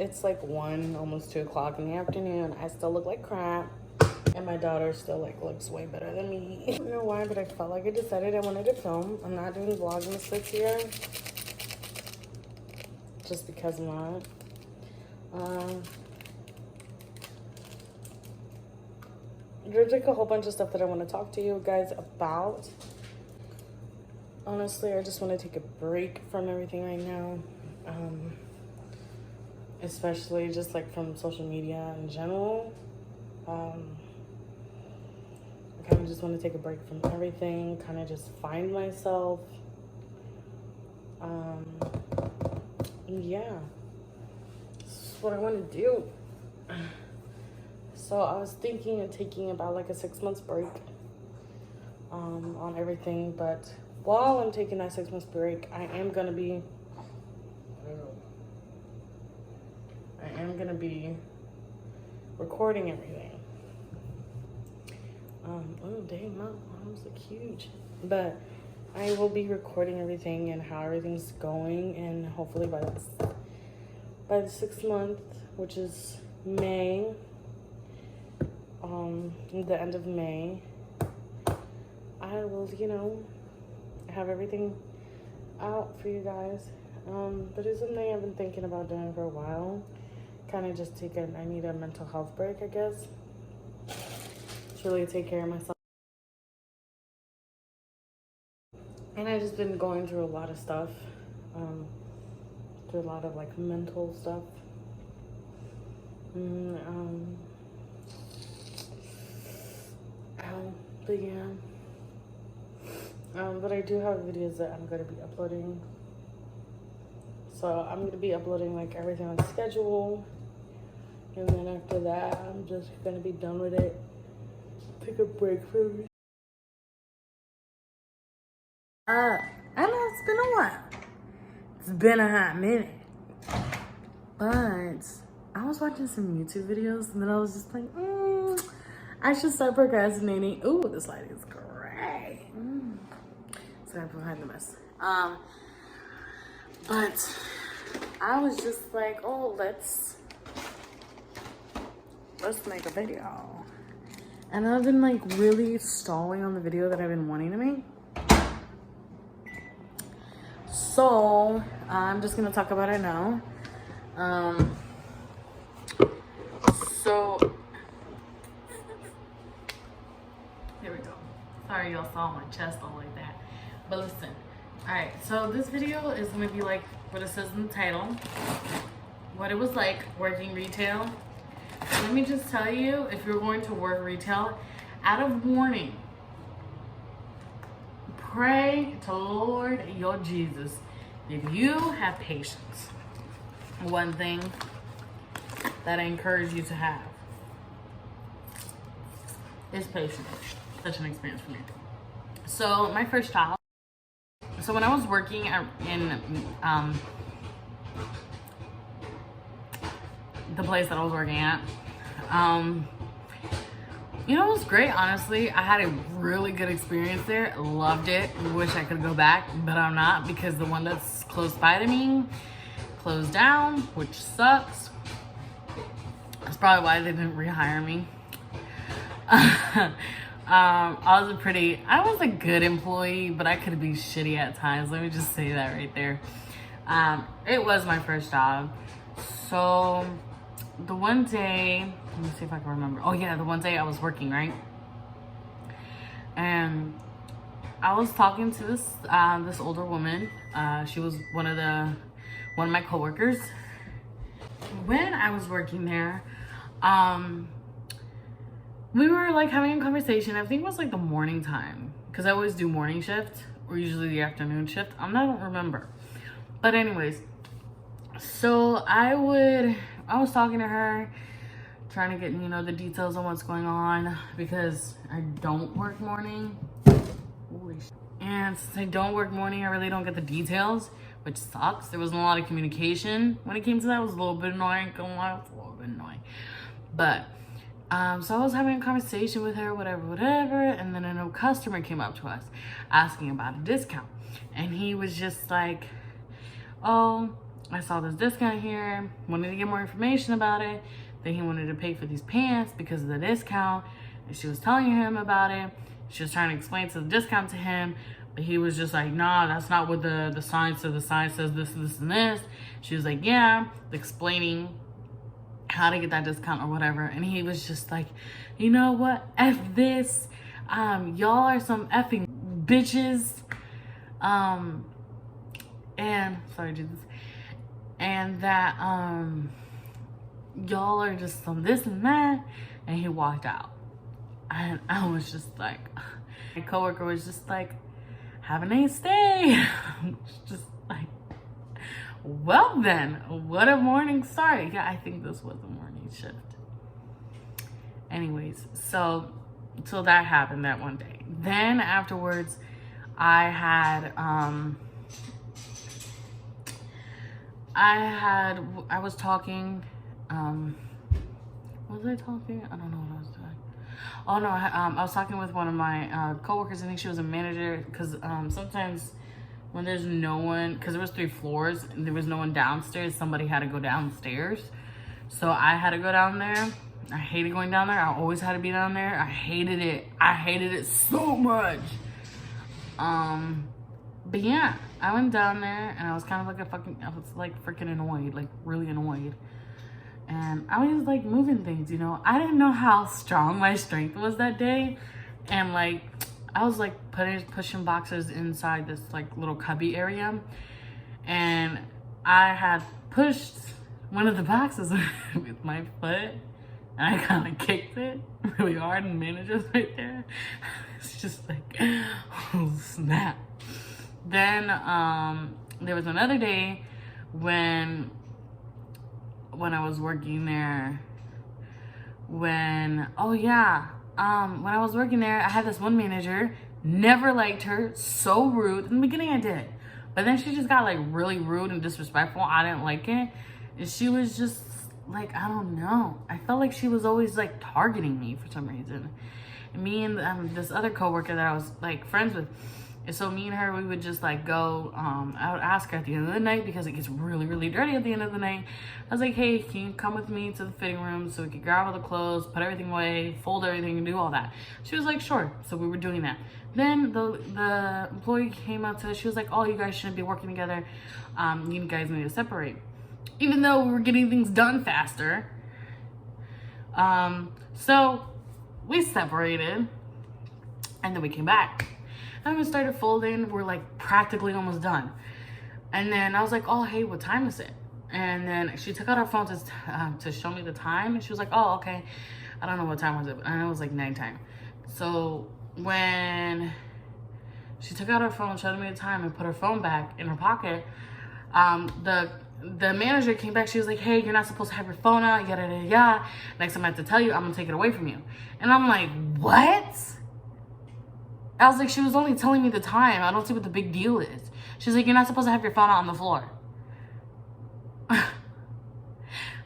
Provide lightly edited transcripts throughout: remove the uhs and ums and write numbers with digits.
it's like 1, almost 2 o'clock in the afternoon. I still look like crap. And my daughter still like looks way better than me. I don't know why, but I felt like I decided I wanted to film. I'm not doing Vlogmas this year. Just because I'm not. There's like a whole bunch of stuff that I want to talk to you guys about. Honestly, I just want to take a break from everything right now. Especially just like from social media in general. I kind of just want to take a break from everything, kind of just find myself. Yeah, this is what I want to do. So I was thinking of taking about like a 6 months break on everything, but while I'm taking that 6 months break, I am gonna be recording everything. Oh dang, my arms look huge. But I will be recording everything and how everything's going, and hopefully by the 6th month, which is May, the end of May, I will, you know, have everything out for you guys. But it's something I've been thinking about doing for a while. Kind of just I need a mental health break, I guess. To really take care of myself. And I just been going through a lot of stuff. Through a lot of like mental stuff. But yeah. But I do have videos that I'm going to be uploading. So I'm going to be uploading like everything on schedule. And then after that, I'm just going to be done with it. Take a break from it. I know it's been a while. It's been a hot minute. But I was watching some YouTube videos and then I was just like, I should start procrastinating. Ooh, this lighting is great. Sorry, I'm behind the mess. But I was just like, oh, let's make a video. And I've been like really stalling on the video that I've been wanting to make. So I'm just gonna talk about it now. So here we go. Sorry y'all saw my chest all like that. But listen, alright, so this video is gonna be like what it says in the title. What it was like working retail. Let me just tell you, if you're going to work retail, out of warning, pray to Lord your Jesus that you have patience. One thing that I encourage you to have is patience. Such an experience for me. So my first job. So when I was working in the place that I was working at, you know, it was great, honestly. I had a really good experience there. Loved it. Wish I could go back, but I'm not, because the one that's close by to me closed down, which sucks. That's probably why they didn't rehire me. I was a good employee, but I could be shitty at times. Let me just say that right there. It was my first job. So the one day, let me see if I can remember. Oh yeah, the one day I was working, right? And I was talking to this older woman. She was one of my coworkers. When I was working there, we were like having a conversation. I think it was like the morning time, because I always do morning shift or usually the afternoon shift. I don't remember. But anyways, so I was talking to her, trying to get, you know, the details on what's going on, because I don't work morning. And since I don't work morning, I really don't get the details, which sucks. There wasn't a lot of communication when it came to that. It was a little bit annoying. It was a little bit annoying. But so I was having a conversation with her, whatever, and then a customer came up to us asking about a discount. And he was just like, oh, I saw this discount here, wanted to get more information about it. Then he wanted to pay for these pants because of the discount. And she was telling him about it. She was trying to explain to the discount to him, but he was just like, nah, that's not what the sign says. The sign says this, this, and this. She was like, yeah, explaining how to get that discount or whatever. And he was just like, you know what? F this. Y'all are some effing bitches. And sorry, Jesus. And that y'all are just some this and that. And he walked out. And I was just like, my coworker was just like, have a nice day. Just like, well then, what a morning start. Yeah, I think this was a morning shift. Anyways, so that happened that one day. Then afterwards, I was talking, was I talking? I don't know what I was doing. Oh no, I was talking with one of my coworkers. I think she was a manager, because sometimes when there's no one, because there was 3 floors and there was no one downstairs, somebody had to go downstairs. So I had to go down there. I hated going down there. I always had to be down there. I hated it. I hated it so much. But yeah, I went down there and I was kind of like I was like freaking annoyed, like really annoyed. And I was like moving things, you know. I didn't know how strong my strength was that day. And like, I was like pushing boxes inside this like little cubby area. And I had pushed one of the boxes with my foot. And I kind of kicked it really hard, and the manager's right there. It's just like, oh snap. Then there was another day when I was working there, when I was working there, I had this one manager, never liked her, so rude. In the beginning I did, but then she just got like really rude and disrespectful. I didn't like it. And she was just like, I don't know, I felt like she was always like targeting me for some reason. And me and this other coworker that I was like friends with, and so me and her, we would just like go, I would ask her at the end of the night, because it gets really, really dirty at the end of the night. I was like, hey, can you come with me to the fitting room so we could grab all the clothes, put everything away, fold everything, and do all that? She was like, sure. So we were doing that. Then the employee came up to us. She was like, oh, you guys shouldn't be working together. You guys need to separate. Even though we were getting things done faster. So we separated, and then we came back. And we started folding. We're like practically almost done. And then I was like, oh, hey, what time is it? And then she took out her phone to show me the time. And she was like, oh, okay. I don't know what time was it, but I know it was like nighttime. So when she took out her phone, showed me the time, and put her phone back in her pocket, the manager came back. She was like, hey, you're not supposed to have your phone out, yada, yada, yada. Next time I have to tell you, I'm going to take it away from you. And I'm like, what? I was like, she was only telling me the time. I don't see what the big deal is. She's like, you're not supposed to have your phone out on the floor.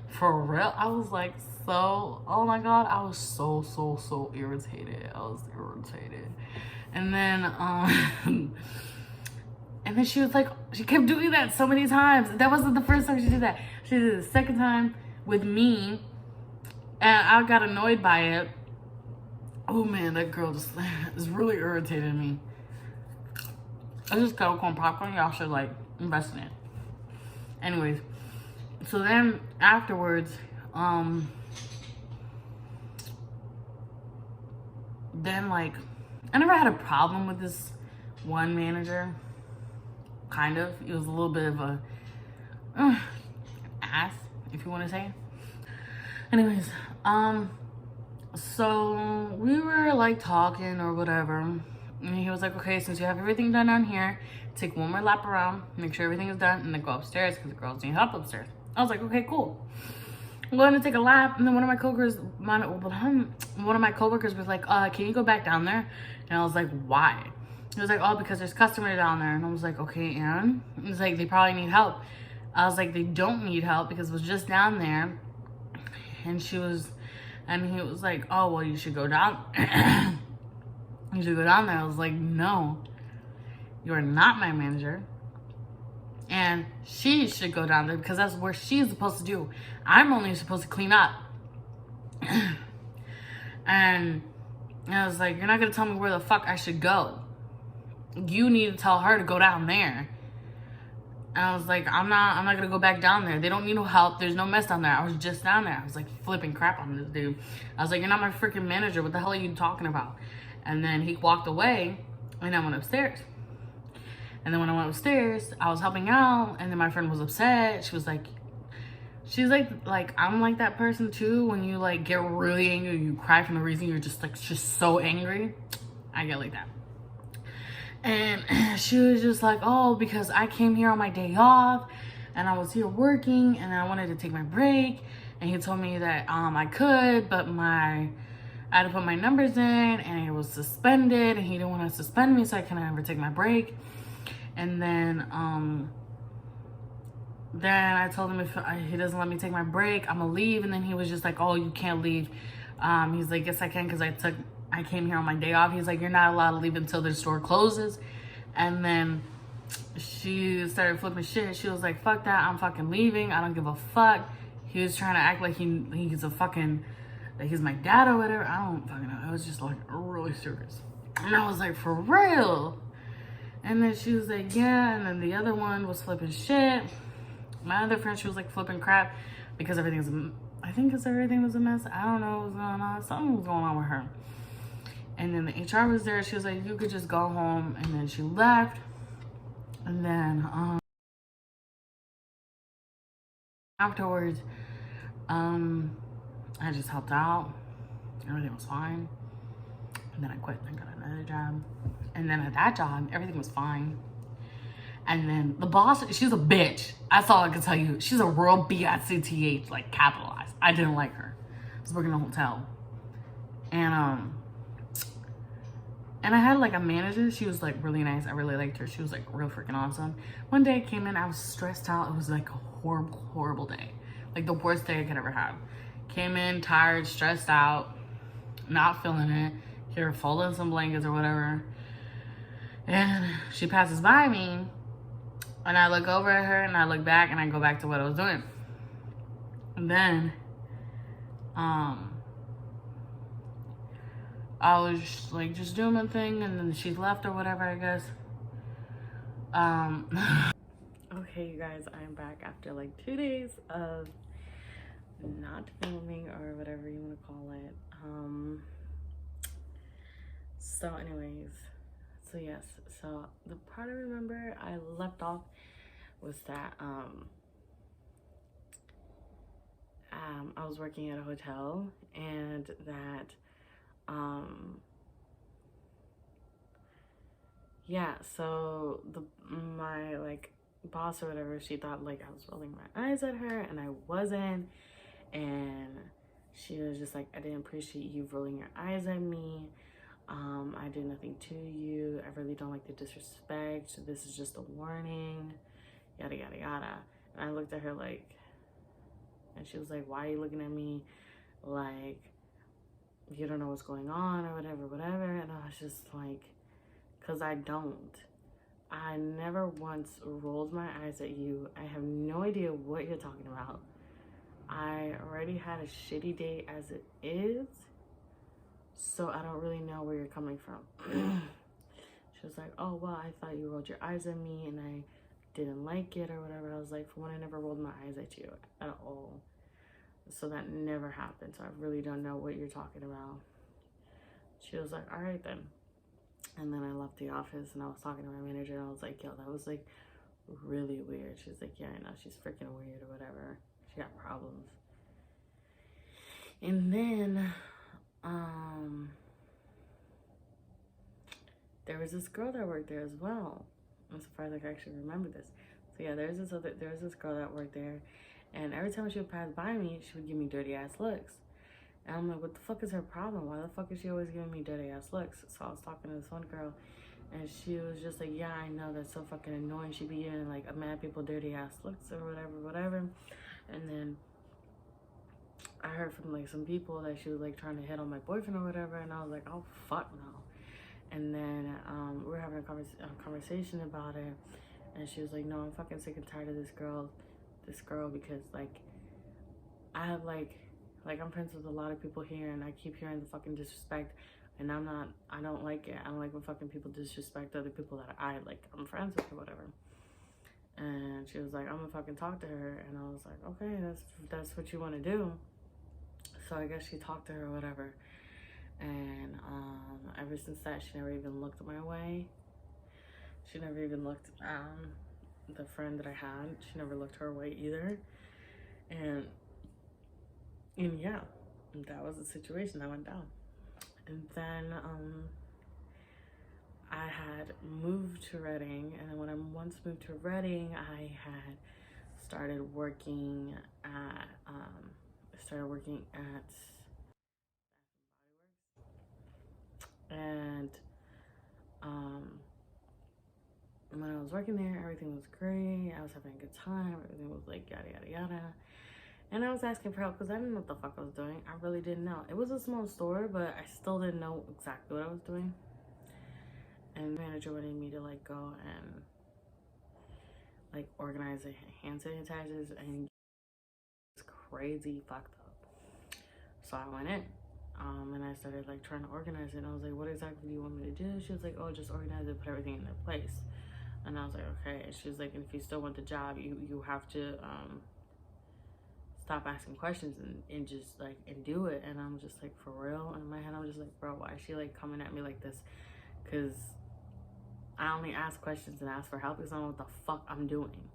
For real? I was like, oh my God. I was so irritated. I was irritated. And then, and then she was like, she kept doing that so many times. That wasn't the first time she did that. She did it the second time with me. And I got annoyed by it. Oh man, that girl just is really irritating me. I just got corn popcorn. Y'all should like invest in it. Anyways, so then afterwards, then like, I never had a problem with this one manager. Kind of. It was a little bit of a ass, if you want to say. Anyways, so we were like talking or whatever, and he was like, okay, since you have everything done down here, take one more lap around, make sure everything is done, and then go upstairs because the girls need help upstairs. I was like, okay, cool. I'm going to take a lap, and then one of my coworkers was like, can you go back down there? And I was like, why? He was like, oh, because there's customers down there. And I was like, okay, and? He was like, they probably need help. I was like, they don't need help because it was just down there. And he was like, oh, well, you should go down. You should go down there. I was like, no, you are not my manager. And she should go down there because that's where she's supposed to do. I'm only supposed to clean up. And I was like, you're not going to tell me where the fuck I should go. You need to tell her to go down there. And I was like, I'm not going to go back down there. They don't need no help. There's no mess down there. I was just down there. I was like flipping crap on this dude. I was like, you're not my freaking manager. What the hell are you talking about? And then he walked away and I went upstairs. And then when I went upstairs, I was helping out. And then my friend was upset. She's like, I'm like that person too. When you like get really angry, you cry for no reason. You're just so angry. I get like that. And she was just like, oh, because I came here on my day off and I was here working and I wanted to take my break. And he told me that I could, but I had to put my numbers in and it was suspended and he didn't want to suspend me so I couldn't ever take my break. And then I told him if he doesn't let me take my break, I'm gonna leave. And then he was just like, oh, you can't leave. He's like, yes, I can because I came here on my day off. He's like, you're not allowed to leave until the store closes. And then she started flipping shit. She was like, fuck that, I'm fucking leaving. I don't give a fuck. He was trying to act like he's a fucking, like he's my dad or whatever. I don't fucking know. I was just like really serious. And I was like, for real? And then she was like, yeah. And then the other one was flipping shit. My other friend, she was like flipping crap because everything was a mess. I don't know what was going on. Something was going on with her. And then the HR was there. She was like, you could just go home. And then she left. And then afterwards, I just helped out. Everything was fine. And then I quit and got another job. And then at that job, everything was fine. And then the boss, she's a bitch. That's all I can tell you. She's a real B-I-C-T-H, like capitalized. I didn't like her. I was working in a hotel. And I had like a manager. She was like really nice. I really liked her. She was like real freaking awesome. One day I came in, I was stressed out. It was like a horrible, horrible day. Like the worst day I could ever have. Came in tired, stressed out, not feeling it. Here, folding some blankets or whatever. And she passes by me. And I look over at her and I look back and I go back to what I was doing. And then, I was just doing my thing and then she left or whatever, I guess. Okay, you guys, I'm back after like 2 days of not filming or whatever you want to call it. So anyways, so yes, so the part I remember I left off was that I was working at a hotel and that yeah, so my like boss or whatever, she thought like I was rolling my eyes at her and I wasn't, and she was just like, I didn't appreciate you rolling your eyes at me. I did nothing to you. I really don't like the disrespect. This is just a warning, yada yada yada. And I looked at her like, and she was like, why are you looking at me like you don't know what's going on or whatever. And I was just like, because I don't. I never once rolled my eyes at you. I have no idea what you're talking about. I already had a shitty day as it is, so I don't really know where you're coming from. She was like, oh, well, I thought you rolled your eyes at me and I didn't like it or whatever. I was like, for one, I never rolled my eyes at you at all. So that never happened. So I really don't know what you're talking about. She was like, all right then. And then I left the office and I was talking to my manager and I was like, yo, that was like really weird. She's like, yeah, I know, she's freaking weird or whatever. She got problems. And then there was this girl that worked there as well. I'm surprised I can actually remember this. So yeah, there was this girl that worked there, and every time she would pass by me, she would give me dirty ass looks. And I'm like, what the fuck is her problem? Why the fuck is she always giving me dirty ass looks? So I was talking to this one girl and she was just like, yeah, I know, that's so fucking annoying. She'd be giving like a mad people dirty ass looks or whatever. And then I heard from like some people that she was like trying to hit on my boyfriend or whatever, and I was like, oh fuck no. And then we were having a conversation about it, And she was like, no, I'm fucking sick and tired of this girl, because like I have like I'm friends with a lot of people here, and I keep hearing the fucking disrespect, and I don't like it. I don't like when fucking people disrespect other people that I'm friends with or whatever. And she was like, I'm gonna fucking talk to her. And I was like, okay, that's what you want to do. So I guess she talked to her or whatever. And ever since that, she never even looked my way. She never even looked the friend that I had. She never looked her way either. And yeah, that was the situation that went down. And then I had moved to Reading, and when I once moved to Reading, I had started working at and when I was working there, everything was great. I was having a good time. Everything was like yada yada yada. And I was asking for help because I didn't know what the fuck I was doing. I really didn't know. It was a small store, but I still didn't know exactly what I was doing. And the manager wanted me to like go and like organize the hand sanitizers, and it's crazy fucked up. So I went in and I started like trying to organize it, and I was like, what exactly do you want me to do? She was like, oh, just organize it, put everything in their place. And I was like, okay. And she was like, and if you still want the job, you have to stop asking questions and just like and do it. And I'm just like, for real? And in my head I'm just like, bro, why is she like coming at me like this? Because I only ask questions and ask for help because I don't know what the fuck I'm doing.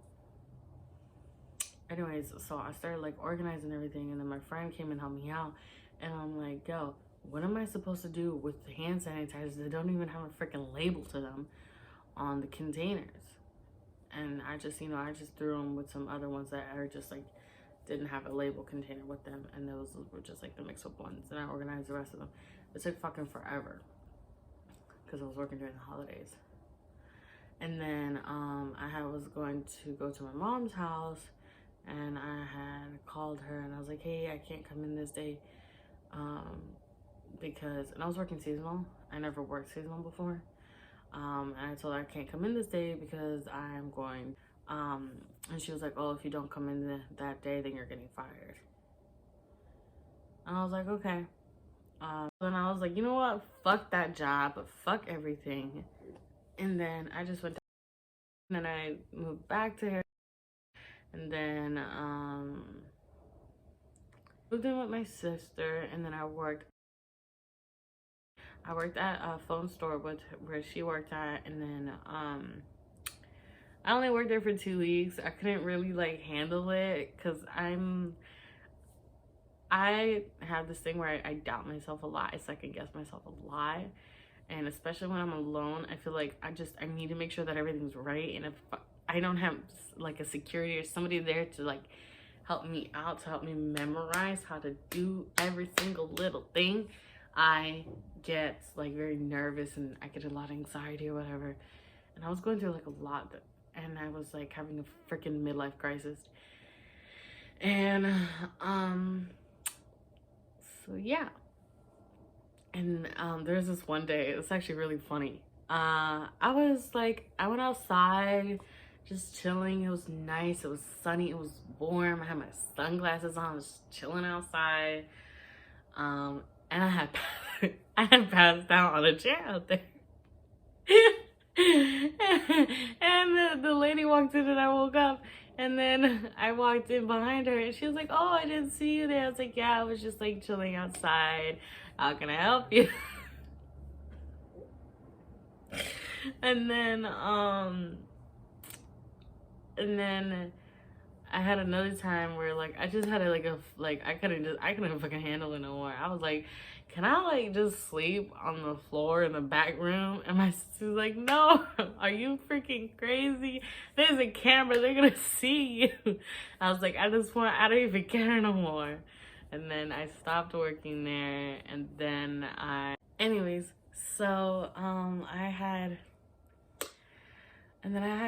Anyways, so I started like organizing everything, and then my friend came and helped me out, and I'm like, yo, what am I supposed to do with the hand sanitizers that don't even have a freaking label to them on the containers? And I just threw them with some other ones that are just like didn't have a label container with them, and those were just like the mix-up ones, and I organized the rest of them. It took fucking forever because I was working during the holidays. And then I was going to go to my mom's house, and I had called her and I was like, hey, I can't come in this day because, and I was working seasonal. I never worked seasonal before. And I told her I can't come in this day because I'm going, and she was like, oh, if you don't come in that day, then you're getting fired. And I was like, okay. Then I was like, you know what? Fuck that job, fuck everything. And then I just went down, and then I moved back to her. And then moved in with my sister, and then I worked at a phone store where she worked at, and then I only worked there for 2 weeks. I couldn't really like handle it because I have this thing where I doubt myself a lot. I second guess myself a lot. And especially when I'm alone, I feel like I need to make sure that everything's right. And if I don't have like a security or somebody there to like help me out, to help me memorize how to do every single little thing, I get like very nervous and I get a lot of anxiety or whatever. And I was going through like a lot, and I was like having a freaking midlife crisis. And so yeah. And there's this one day, it's actually really funny. I went outside just chilling. It was nice, it was sunny, it was warm. I had my sunglasses on, I was chilling outside. And I had passed out on a chair out there. And the lady walked in and I woke up, and then I walked in behind her and she was like, oh, I didn't see you there. I was like, yeah, I was just like chilling outside. How can I help you? And then I had another time where like I just had I couldn't fucking handle it no more. I was like, can I like just sleep on the floor in the back room? And my sister's like, no, are you freaking crazy? There's a camera, they're gonna see you. I was like, at this point, I don't even care no more. And then I stopped working there, and then anyways, so I had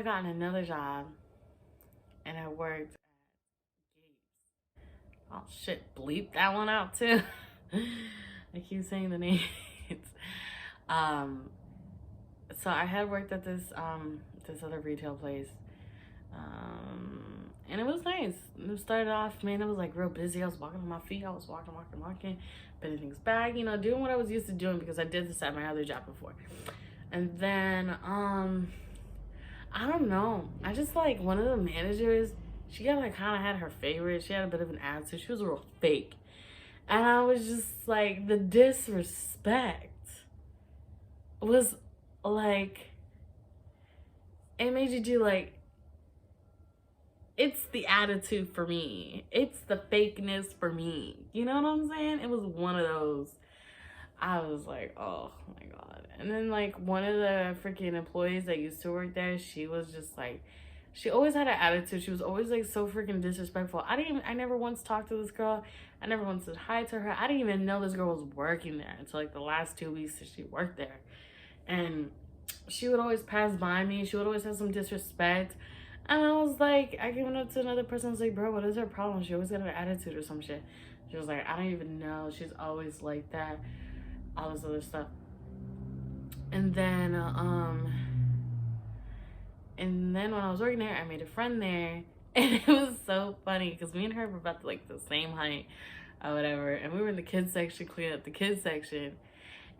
gotten another job, and I worked at Gates. Oh shit, bleep that one out too. I keep saying the names. So I had worked at this this other retail place. And it was nice. It started off, man, it was like real busy. I was walking on my feet. I was walking, putting things back, you know, doing what I was used to doing because I did this at my other job before. And then, I don't know. I just like one of the managers, she got like kind of had her favorite. She had a bit of an attitude. She was real fake. And I was just like, the disrespect was like, it made you do like, it's the attitude for me. It's the fakeness for me. You know what I'm saying? It was one of those. I was like, oh my God. And then like one of the freaking employees that used to work there, she was just like, she always had an attitude. She was always like so freaking disrespectful. I never once talked to this girl. I never once said hi to her. I didn't even know this girl was working there until like the last 2 weeks that she worked there. And she would always pass by me. She would always have some disrespect. And I was like, I came up to another person. I was like, bro, what is her problem? She always got an attitude or some shit. She was like, I don't even know. She's always like that. All this other stuff. And then when I was working there, I made a friend there. And it was so funny because me and her were about to like the same height or whatever. And we were in the kids section, cleaning up the kids section.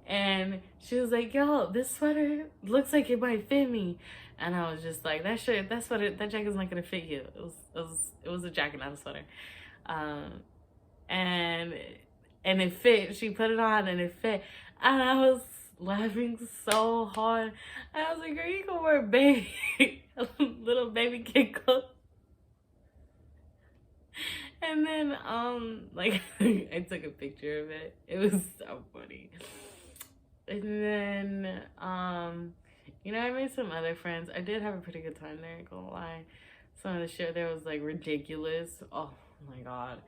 And she was like, yo, this sweater looks like it might fit me. And I was just like, that jacket's not gonna fit you. It was a jacket, not a sweater. And it fit. She put it on and it fit. And I was laughing so hard. And I was like, girl, you can wear little baby kid clothes. And then like I took a picture of it. It was so funny. And then you know, I made some other friends. I did have a pretty good time there, I ain't gonna lie. Some of the shit there was like ridiculous. Oh my God.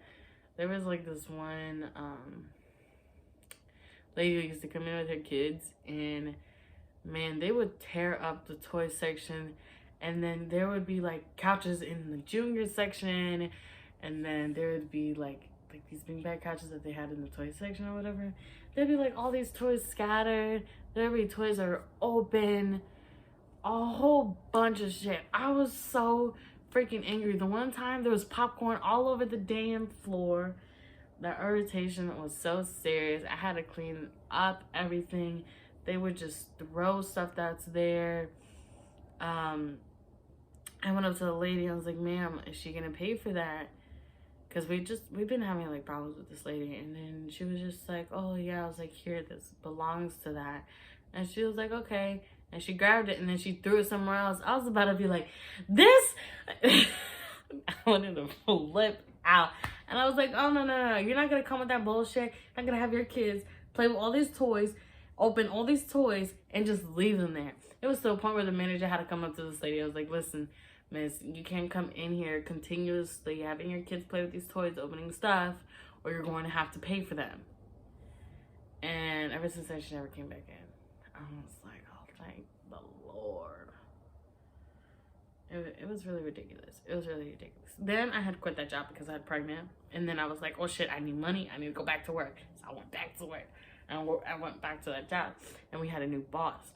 There was like this one lady who used to come in with her kids, and man, they would tear up the toy section, and then there would be like couches in the junior section, and then there would be like these big bag couches that they had in the toy section or whatever. There'd be like all these toys scattered. There'd be toys that are open, a whole bunch of shit. I was so freaking angry. The one time there was popcorn all over the damn floor. The irritation was so serious. I had to clean up everything. They would just throw stuff that's there. I went up to the lady. I was like, ma'am, is she gonna pay for that? Because we've been having like problems with this lady. And then she was just like, oh yeah. I was like, here, this belongs to that. And she was like, okay. And she grabbed it and then she threw it somewhere else. I was about to be like, this. I wanted to flip out. And I was like, oh, no. You're not going to come with that bullshit. You're not going to have your kids play with all these toys, open all these toys, and just leave them there. It was to a point where the manager had to come up to this lady. I was like, listen, miss, you can't come in here continuously having your kids play with these toys, opening stuff, or you're going to have to pay for them. And ever since then, she never came back in. I was like, oh, thank the Lord. It was really ridiculous. It was really ridiculous. Then I had to quit that job because I had pregnant. And then I was like, oh shit, I need money. I need to go back to work. So I went back to work. And I went back to that job. And we had a new boss.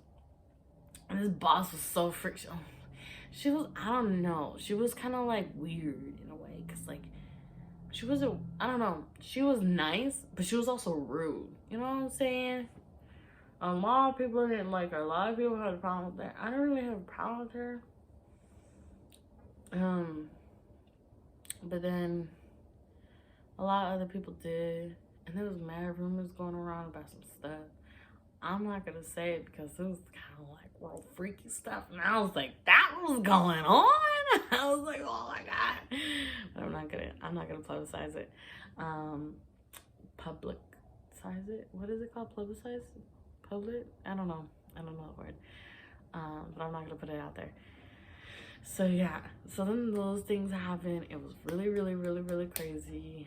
And this boss was so freaking... She was, I don't know. She was kind of like weird in a way. Because like, she was I don't know. She was nice, but she was also rude. You know what I'm saying? A lot of people didn't like her. A lot of people had a problem with that. I don't really have a problem with her. But then a lot of other people did, and there was mad rumors going around about some stuff. I'm not gonna say it because it was kind of like world freaky stuff, and I was like, that was going on. I was like, oh my God. But I'm not gonna publicize it. Publicize it. What is it called? Publicize? Public? I don't know the word. But I'm not gonna put it out there. So yeah, so then those things happened. It was really, really, really, really crazy.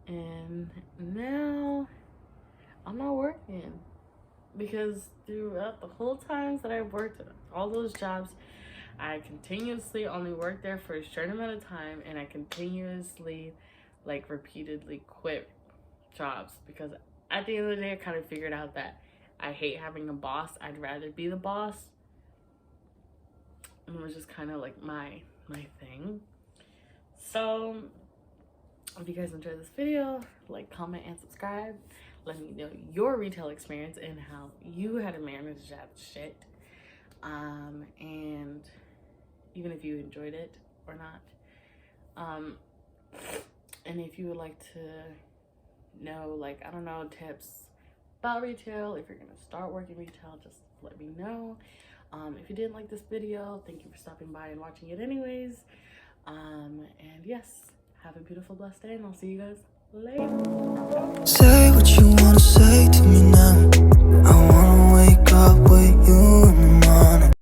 And now I'm not working because throughout the whole times that I've worked at all those jobs, I continuously only worked there for a short amount of time, and I continuously, like, repeatedly quit jobs because at the end of the day, I kind of figured out that I hate having a boss. I'd rather be the boss. And it was just kind of like my thing. So if you guys enjoyed this video, like, comment, and subscribe. Let me know your retail experience and how you had to manage that shit. And even if you enjoyed it or not. And if you would like to know, like, I don't know, tips about retail, if you're gonna start working retail, just let me know. If you didn't like this video, thank you for stopping by and watching it anyways. And yes, have a beautiful, blessed day, and I'll see you guys later. Say what you wanna say to me